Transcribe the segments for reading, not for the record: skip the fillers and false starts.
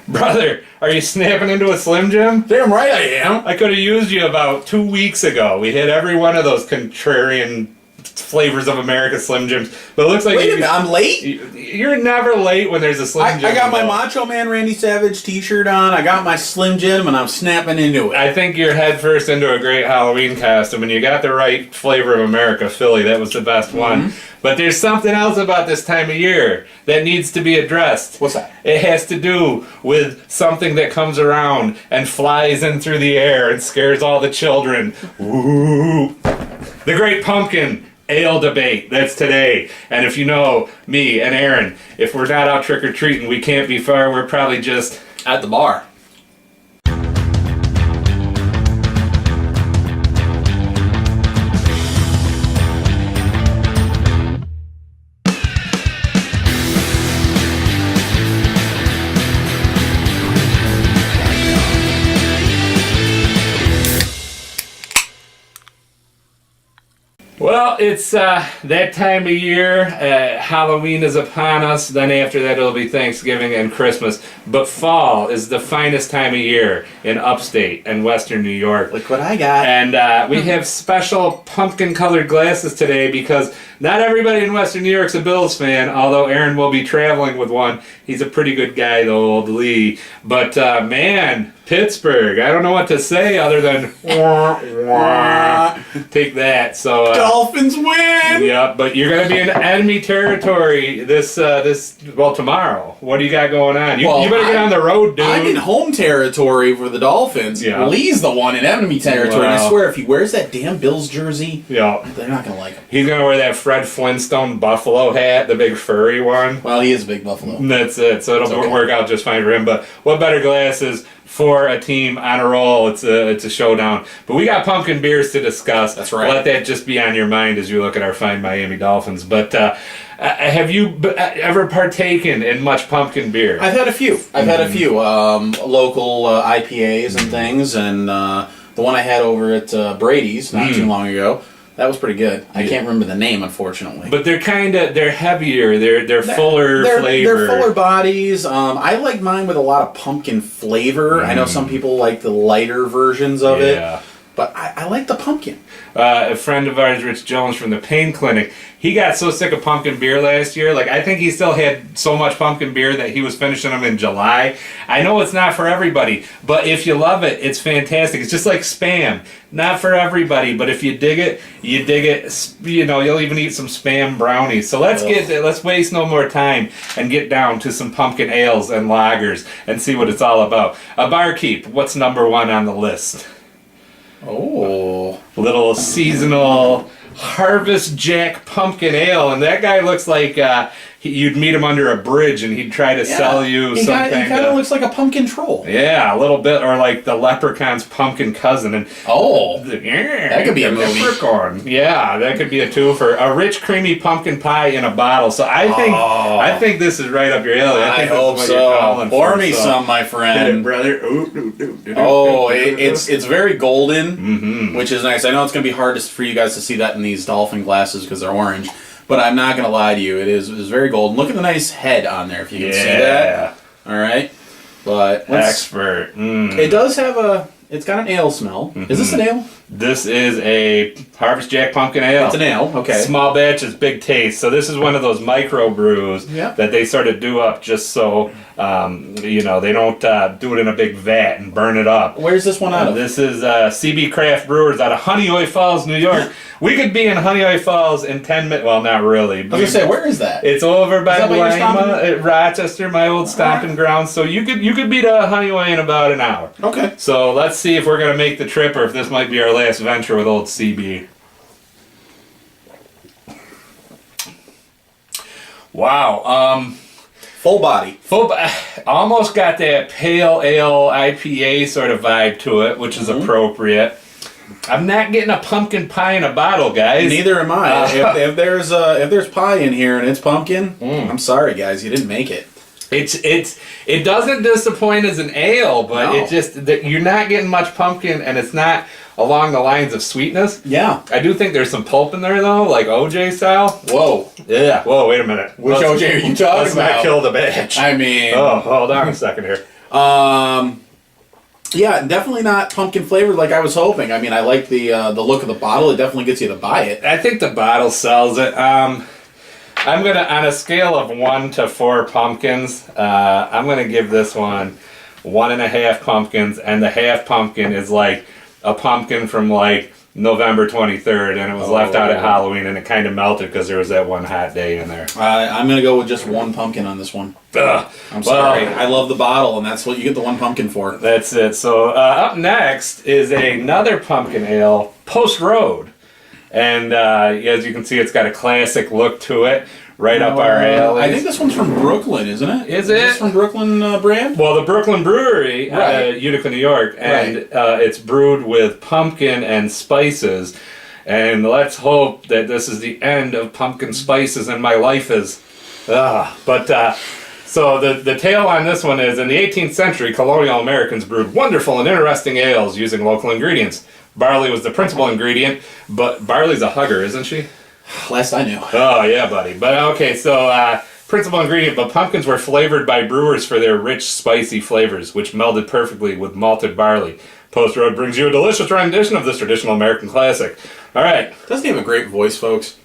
Brother, are you snapping into a Slim Jim? Damn right I am. I could have used you about 2 weeks ago. We hit every one of those contrarian flavors of America Slim Jims. But it looks like Wait a minute, I'm late? You're never late when there's a Slim Jim. I got my involved. Macho Man Randy Savage t-shirt on. I got my Slim Jim, and I'm snapping into it. I think you're head first into a great Halloween costume, and you got the right flavor of America, Philly. That was the best one. But there's something else about this time of year that needs to be addressed. What's that? It has to do with something that comes around and flies in through the air and scares all the children. Ooh. The Great Pumpkin Ale debate. That's today. And if you know me and Aaron, if we're not out trick-or-treating, we can't be far. We're probably just At the bar. Well, it's that time of year. Halloween is upon us. Then after that, it'll be Thanksgiving and Christmas. But fall is the finest time of year in upstate and western New York. Look what I got. And we have special pumpkin-colored glasses today because not everybody in western New York's a Bills fan, although Aaron will be traveling with one. He's a pretty good guy, though, old Lee. But, man, Pittsburgh, I don't know what to say other than take that. So Dolphins win! yeah, but you're going to be in enemy territory tomorrow. What do you got going on? You better get on the road, dude. I'm in home territory for the Dolphins. Yeah. Lee's the one in enemy territory. And I Wow. swear, if he wears that damn Bills jersey, Yeah. they're not going to like him. He's going to wear that Fred Flintstone buffalo hat, the big furry one. Well, he is a big buffalo. And that's it. So it'll okay. work out just fine for him. But what better glasses for a team on a roll? It's a showdown. But we got pumpkin beers to discuss. That's right. Let that just be on your mind as you look at our fine Miami Dolphins. But have you ever partaken in much pumpkin beer? I've had a few. Local IPAs and things, and the one I had over at Brady's not too long ago. That was pretty good. I can't remember the name, unfortunately. But they're heavier. They're fuller flavor. They're fuller bodies. I like mine with a lot of pumpkin flavor. I know some people like the lighter versions of it. But I like the pumpkin. A friend of ours, Rich Jones from the Pain Clinic, he got so sick of pumpkin beer last year. Like, I think he still had so much pumpkin beer that he was finishing them in July. I know it's not for everybody, but if you love it, it's fantastic. It's just like Spam. Not for everybody, but if you dig it, you dig it. You know, you'll even eat some Spam brownies. So let's waste no more time and get down to some pumpkin ales and lagers and see what it's all about. A barkeep, what's number one on the list? Oh. Little seasonal Harvest Jack pumpkin ale, and that guy looks like you'd meet him under a bridge and he'd try to sell you something. He kind of looks like a pumpkin troll. Yeah, a little bit, or like the Leprechaun's pumpkin cousin. And that could be a movie. Leprechaun. Yeah, that could be a twofer. A rich, creamy pumpkin pie in a bottle. So I think this is right up your alley. I think hope that's what you're calling Pour for, me some, my friend. Hit it, brother. It's very golden, which is nice. I know it's going to be hard for you guys to see that in these dolphin glasses because they're orange. But I'm not going to lie to you. It is very golden. Look at the nice head on there, if you can see that. All right. But expert. It does have it's got an ale smell. Is this an ale? This is a Harvest Jack pumpkin ale. It's an ale, okay. Small batches, big taste. So this is one of those micro brews that they sort of do up just so, they don't do it in a big vat and burn it up. Where's this one out of? This is CB Craft Brewers out of Honeoye Falls, New York. We could be in Honeoye Falls in 10 minutes. Well, not really. I was going to say, where is that? It's over by Lima, at Rochester, my old stomping ground. So you could be to Honeoye in about an hour. Okay. So let's see if we're going to make the trip or if this might be our last venture with old CB. Wow. Full body. Almost got that pale ale IPA sort of vibe to it, which is appropriate. I'm not getting a pumpkin pie in a bottle, guys. Neither am I. If there's pie in here and it's pumpkin, I'm sorry, guys, you didn't make it. It doesn't disappoint as an ale, but No. it just that you're not getting much pumpkin, and it's not along the lines of sweetness. Yeah. I do think there's some pulp in there though, like OJ style. Whoa. Yeah. Whoa, wait a minute. Which OJ are you talking let's about? not kill the batch. I mean. Oh, hold on a second here. Yeah, definitely not pumpkin flavored like I was hoping. I mean, I like the look of the bottle. It definitely gets you to buy it. I think the bottle sells it. I'm gonna, on a scale of 1 to 4 pumpkins, I'm gonna give this one 1.5 pumpkins, and the half pumpkin is like a pumpkin from like November 23rd, and it was left out at Halloween, and it kind of melted because there was that one hot day in there. I'm gonna go with just 1 pumpkin on this one. Ugh. I'm sorry. I love the bottle, and that's what you get the 1 pumpkin for. That's it. So up next is another pumpkin ale, Post Road. And as you can see, it's got a classic look to it, right up our alley. I think this one's from Brooklyn, isn't it? Is this it? from Brooklyn brand? Well, the Brooklyn Brewery, Right. Utica, New York, and it's brewed with pumpkin and spices. And let's hope that this is the end of pumpkin spices and my life is. So the tale on this one is, in the 18th century, colonial Americans brewed wonderful and interesting ales using local ingredients. Barley was the principal ingredient, but barley's a hugger, isn't she? Last I knew. Oh, yeah, buddy. But okay, so principal ingredient, but pumpkins were flavored by brewers for their rich, spicy flavors, which melded perfectly with malted barley. Post Road brings you a delicious rendition of this traditional American classic. All right. Doesn't he have a great voice, folks?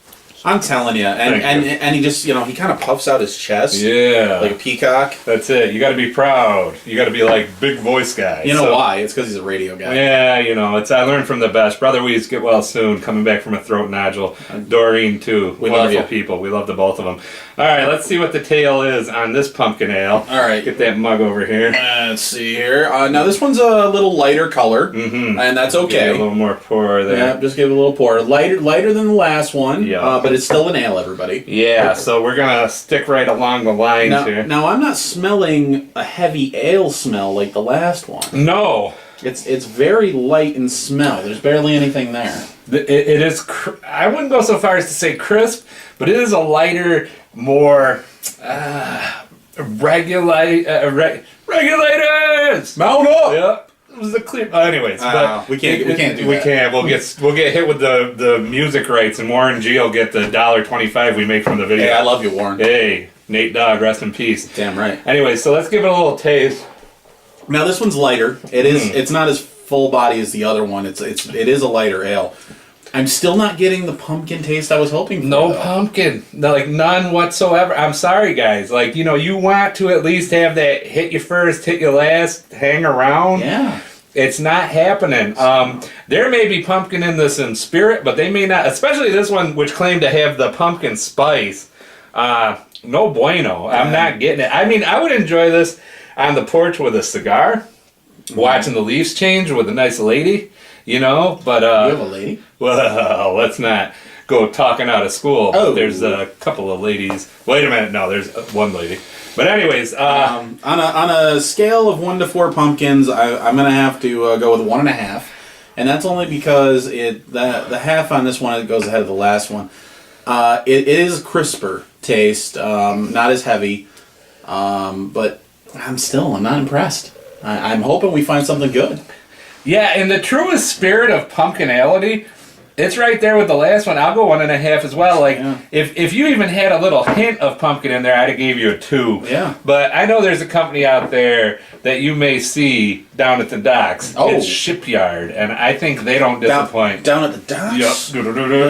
I'm telling you. And he just, he kind of puffs out his chest. Yeah. Like a peacock. That's it. You got to be proud. You got to be like big voice guy. You know why? It's because he's a radio guy. Yeah, it's I learned from the best. Brother Weeds, get well soon. Coming back from a throat nodule. Doreen too. We love Wonderful you. people. We love the both of them. All right, let's see what the tale is on this pumpkin ale. All right. Get that mug over here. Let's see here. Now this one's a little lighter color, and that's Give okay. it a little more pour there. Yeah, just give it a little pour. Lighter than the last one. Yeah. But it's still an ale, everybody. Yeah, so we're gonna stick right along the lines here. Now I'm not smelling a heavy ale smell like the last one. No, It's very light in smell. There's barely anything there. it is. I wouldn't go so far as to say crisp, but it is a lighter, more regulators. Mount up. Yep. It was the clear. Anyways, but we can't do we that. can't. We'll get hit with the music rights, and Warren G will get the $1.25 we make from the video. Hey, I love you, Warren. Hey, Nate Dogg, rest in peace. Damn right. Anyway, so let's give it a little taste. Now this one's lighter. It is. It's not as full body as the other one. It is a lighter ale. I'm still not getting the pumpkin taste I was hoping for. No though. pumpkin. Like none whatsoever. I'm sorry, guys. Like, you want to at least have that hit you first, hit you last, hang around. Yeah. It's not happening. There may be pumpkin in this in spirit, but they may not, especially this one, which claimed to have the pumpkin spice. No bueno. I'm not getting it. I mean, I would enjoy this on the porch with a cigar, watching the leaves change with a nice lady, but... You have a lady? Well, let's not go talking out of school. Oh. There's a couple of ladies. Wait a minute. No, there's one lady. But anyways, On a scale of 1 to 4 pumpkins, I'm gonna have to go with 1.5, and that's only because the half on this one goes ahead of the last one. It is crisper taste, not as heavy, but I'm not impressed. I'm hoping we find something good. yeah, in the truest spirit of pumpkinality, it's right there with the last one. I'll go 1.5 as well. Like, Yeah. if you even had a little hint of pumpkin in there, I'd have gave you a 2. Yeah. But I know there's a company out there that you may see down at the docks. Oh. It's Shipyard, and I think they don't disappoint. Down at the docks. Yep.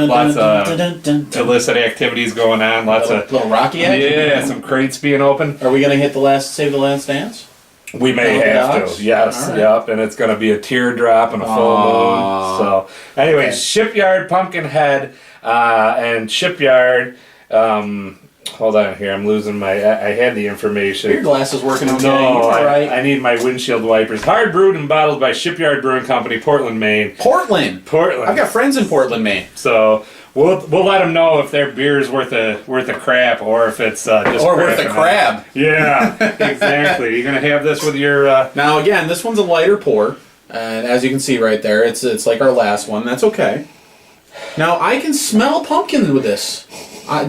Lots of illicit activities going on. Lots of little rocky action. yeah, some crates being open. Are we gonna save the last dance? We may Down have docks? to. Yes. All right. Yep. And it's going to be a teardrop and a full moon. So, anyway, Okay. Shipyard Pumpkinhead and Shipyard. Hold on here. I'm losing my. I had the information. Your glass is working okay. No, You're all right. I need my windshield wipers. Hard brewed and bottled by Shipyard Brewing Company, Portland, Maine. Portland. Portland. I've got friends in Portland, Maine. So we'll let them know if their beer's worth a crap or if it's just Or worth a crap. crab. Yeah, exactly. You're gonna have this with your. Now again, this one's a lighter pour, and as you can see right there, it's like our last one. That's okay. Now I can smell pumpkin with this.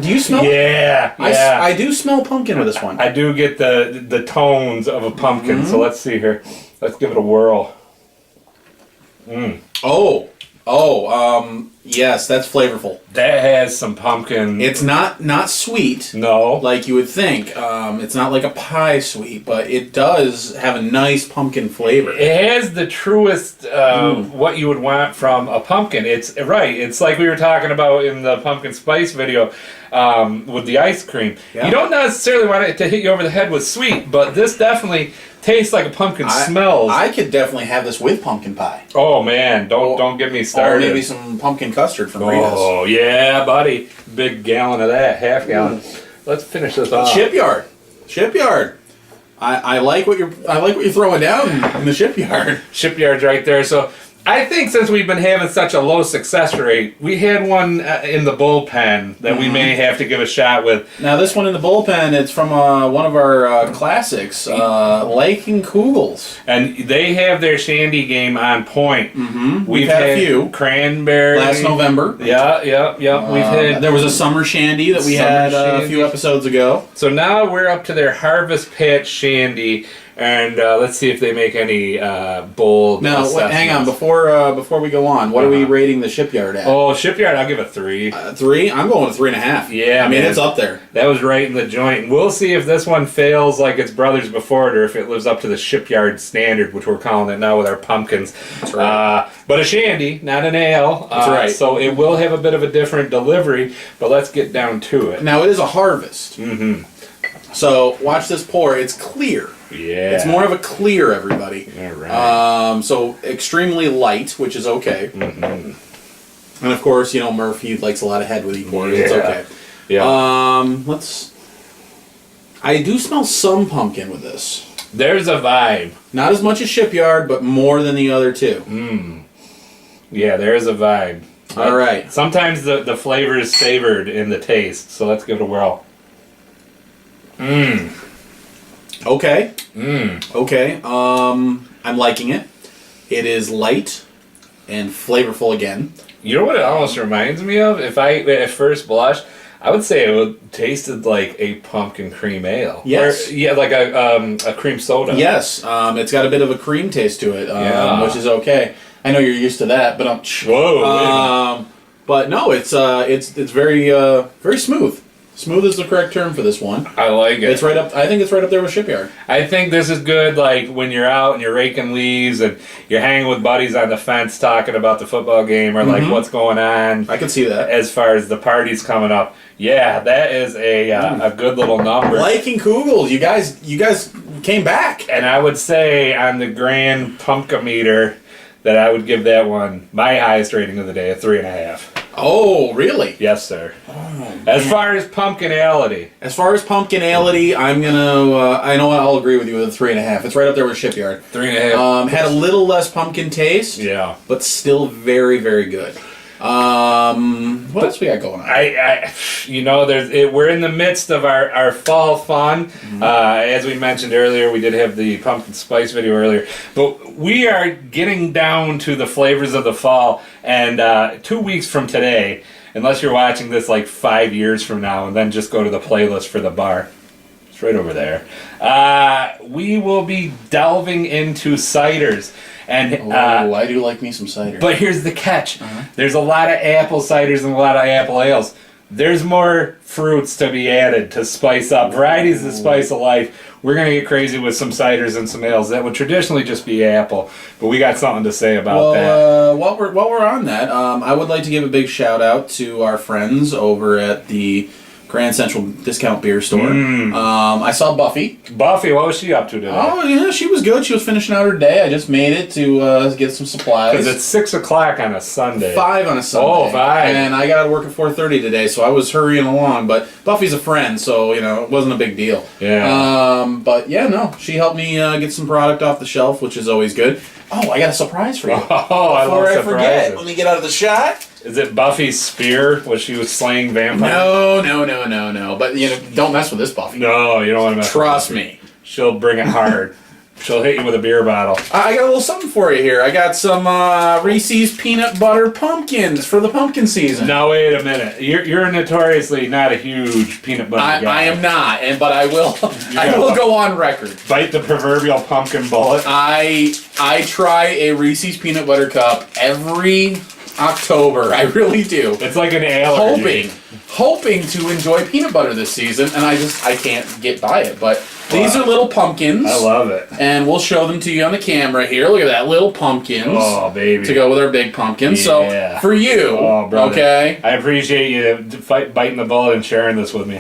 Do you smell? Yeah, I do smell pumpkin with this one. I do get the tones of a pumpkin. So let's see here. Let's give it a whirl. Yes, that's flavorful. That has some pumpkin. It's not sweet. No. Like you would think. It's not like a pie sweet, but it does have a nice pumpkin flavor. It has the truest what you would want from a pumpkin. It's right. It's like we were talking about in the pumpkin spice video with the ice cream. Yeah. You don't necessarily want it to hit you over the head with sweet, but this definitely tastes like a pumpkin. Smells. I could definitely have this with pumpkin pie. Oh man, don't get me started. Or maybe some pumpkin custard from Rita's. Oh yeah, buddy, big gallon of that, half gallon. Let's finish this off. Shipyard. I like what you're throwing down in the shipyard. Shipyard's right there. So I think since we've been having such a low success rate, we had one in the bullpen that we may have to give a shot with. Now this one in the bullpen, it's from one of our classics, Lake and Kugels. And they have their shandy game on point. Mm-hmm. We've had a few. Cranberry. Last November. Yeah. We've had. There was a summer shandy that we had a few episodes ago. So now we're up to their Harvest Patch Shandy. And let's see if they make any bold. Now, hang on before we go on. What are we rating the Shipyard at? Oh, Shipyard, I'll give a 3. 3? I'm going with 3.5. Yeah, I mean it's up there. That was right in the joint. We'll see if this one fails like its brothers before it, or if it lives up to the Shipyard standard, which we're calling it now with our pumpkins. That's right. But a shandy, not an ale. That's right. So it will have a bit of a different delivery. But let's get down to it. Now it is a harvest. Mm-hmm. So watch this pour. It's clear. Yeah. It's more of a clear, everybody. All right. So extremely light, which is okay. Mm-hmm. And of course, Murph, he likes a lot of head with he pours. Yeah. It's okay. Yeah. I do smell some pumpkin with this. There's a vibe. Not as much as Shipyard, but more than the other two. Yeah, there's a vibe. All right. Sometimes the flavor is savored in the taste, so let's give it a whirl. Okay. Okay. I'm liking it. It is light and flavorful again. You know what it almost reminds me of? If I at first blush, I would say it would tasted like a pumpkin cream ale. Yes. Like a cream soda. Yes. It's got a bit of a cream taste to it, which is okay. I know you're used to that, but whoa. But no, it's very very smooth. Smooth is the correct term for this one. I like it. It's right up. I think it's right up there with Shipyard. I think this is good, like when you're out and you're raking leaves and you're hanging with buddies on the fence talking about the football game or like what's going on. I can see that as far as the parties coming up. Yeah, that is a good little number. Lake and Kugels, you guys came back, and I would say on the grand pumpkin-meter that I would give that one my highest rating of the day, a 3.5. Oh, really? Yes, sir. Oh, as far as pumpkinality. I'm gonna. I know I'll agree with you with a 3.5. It's right up there with Shipyard. 3.5. Had a little less pumpkin taste. Yeah. But still very, very good. What else we got going on? We're in the midst of our fall fun. As we mentioned earlier, we did have the pumpkin spice video earlier, but we are getting down to the flavors of the fall. And 2 weeks from today, unless you're watching this like 5 years from now, and then just go to the playlist for the bar. It's right over there. We will be delving into ciders. And I do like me some cider. But here's the catch. There's a lot of apple ciders and a lot of apple ales. There's more fruits to be added to spice up. Varieties of the spice of life. We're going to get crazy with some ciders and some ales that would traditionally just be apple. But we got something to say about that. While we're on that, I would like to give a big shout out to our friends over at the Grand Central Discount Beer Store. I saw Buffy. Buffy, what was she up to today? Oh, yeah, she was good. She was finishing out her day. I just made it to get some supplies. Because it's 6 o'clock on a Sunday. 5 on a Sunday. Oh, 5. And I got to work at 4:30 today, so I was hurrying along. But Buffy's a friend, so, it wasn't a big deal. Yeah. But, yeah, no. She helped me get some product off the shelf, which is always good. Oh, I got a surprise for you. Oh, I love surprises. Before I forget, let me get out of the shot. Is it Buffy's spear when she was slaying vampires? No. But, don't mess with this Buffy. No, you don't want to mess Trust with me. She'll bring it hard. she'll hit you with a beer bottle. I got a little something for you here. I got some Reese's peanut butter pumpkins for the pumpkin season. Now wait a minute. You're notoriously not a huge peanut butter guy. I am not, but I will. I will go on record. Bite the proverbial pumpkin bullet. I try a Reese's peanut butter cup every October. I really do. It's like an allergy. Hoping to enjoy peanut butter this season, and I can't get by it. But these are little pumpkins. I love it. And we'll show them to you on the camera here. Look at that, little pumpkins. Oh, baby. To go with our big pumpkins. Yeah. So, for you, okay? I appreciate you biting the bullet and sharing this with me.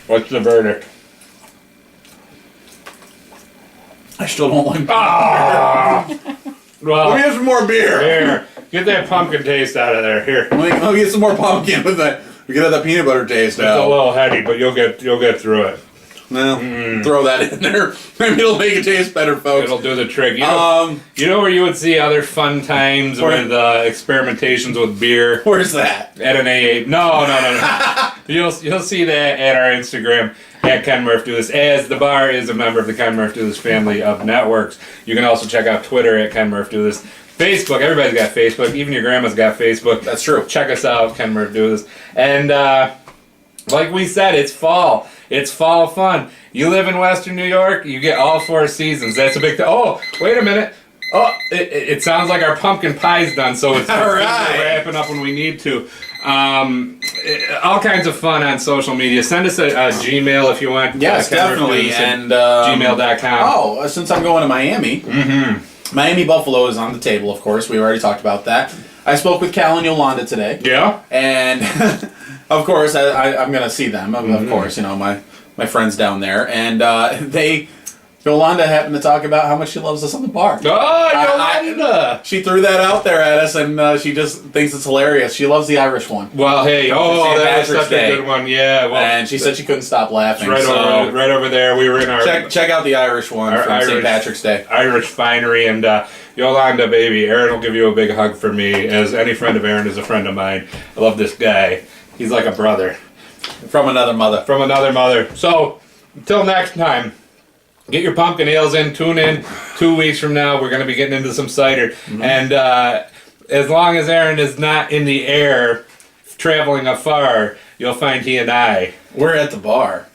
What's the verdict? I still don't like Well, let me have some more beer. Here, get that pumpkin taste out of there. Here. Let me get some more pumpkin with that. We get that peanut butter taste out. It's a little heady, but you'll get through it. Well, throw that in there. Maybe it'll make it taste better, folks. It'll do the trick. You know where you would see other fun times with experimentations with beer? Where's that? At an AA. No. You'll see that at our Instagram at Ken Murph Do This, as the bar is a member of the Ken Murph Do This family of networks. You can also check out Twitter at Ken Murph Do This. Facebook, everybody's got Facebook. Even your grandma's got Facebook. That's true. Check us out, Ken Murph Do This. And like we said, it's fall. It's fall fun. You live in Western New York, you get all 4 seasons. That's a big thing. Oh, wait a minute. Oh, it sounds like our pumpkin pie's done, so it's all right. Wrapping up when we need to. All kinds of fun on social media. Send us a Gmail if you want. Yes, definitely. And gmail.com. Oh, since I'm going to Miami, Miami Buffalo is on the table, of course. We already talked about that. I spoke with Cal and Yolanda today. Yeah. And, of course, I'm going to see them. Of course, my friends down there. And Yolanda happened to talk about how much she loves us on the bar. Oh, Yolanda! She threw that out there at us, and she just thinks it's hilarious. She loves the Irish one. Well, hey, that was such Day. a good one. Yeah. Well, and she said she couldn't stop laughing. Right over there. We were in our... Check out the Irish one from St. Patrick's Day. Irish finery, and Yolanda, baby, Aaron will give you a big hug from me, as any friend of Aaron is a friend of mine. I love this guy. He's like a brother. From another mother. So, until next time, get your pumpkin ales in. Tune in 2 weeks from now. We're going to be getting into some cider. And as long as Aaron is not in the air traveling afar, you'll find he and I. We're at the bar.